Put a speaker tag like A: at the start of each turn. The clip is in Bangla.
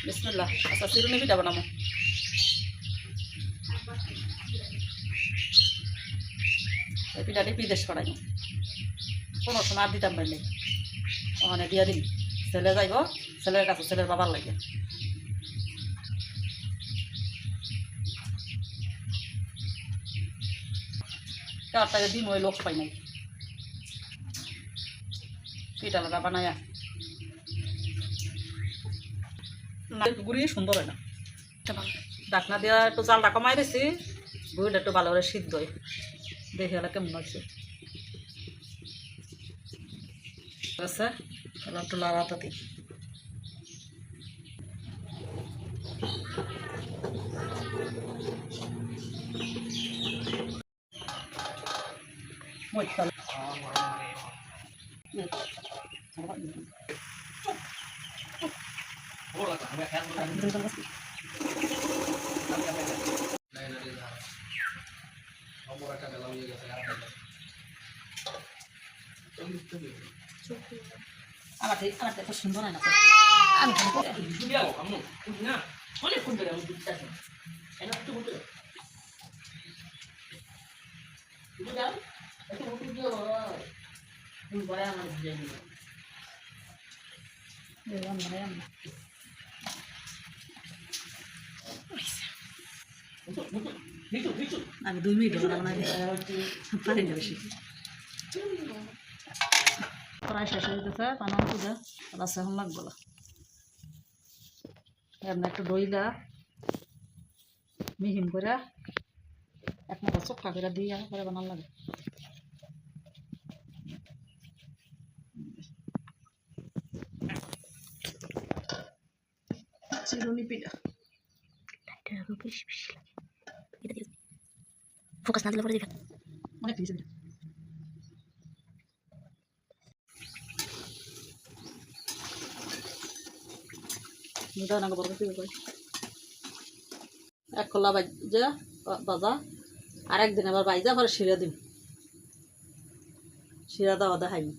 A: বিসমিল্লাহ। আচ্ছা চিরুনি পিঠা বানাবো। এই পিঠাটি বিদেশ করাই কোনো সময় আর দিতাম পারলে ওখানে দিয়া দিন ছেলে যাইব ছেলের কাছে ছেলের বাবার লাগে তারটাকে দিন ওই লোক পাই নাই পিঠা লাগা বানায়া গুড়ি সুন্দর হয় না ডাকনা দিয়া একটু চালটা কমাই দিছি গুড়িটা একটু ভালো করে সিদ্ধ হয় দেখে এলা কেমন হয়েছে আছে এবার একটু লাড়াটা দিই আমার এত সুন্দর হয় না আমি অনেক সুন্দর আমি 2 মিনিট বানাই পারি না বেশি প্রায় শেষ হয়ে যেতেছে বানানো পূজা রাস্তা এখন লাগবো না এমনি একটু দইলা মিহিম করে এক মাথা চোখা করে দিয়ে পরে বানান লাগে চিরুনি পিঠা ফোকাস না দিলে পরে দিবে অনেক কিছু এক খোলা বাজা আর একদিন আবার বাইজা পরে শিরা দিন শিরা দেওয়া দেখাইনি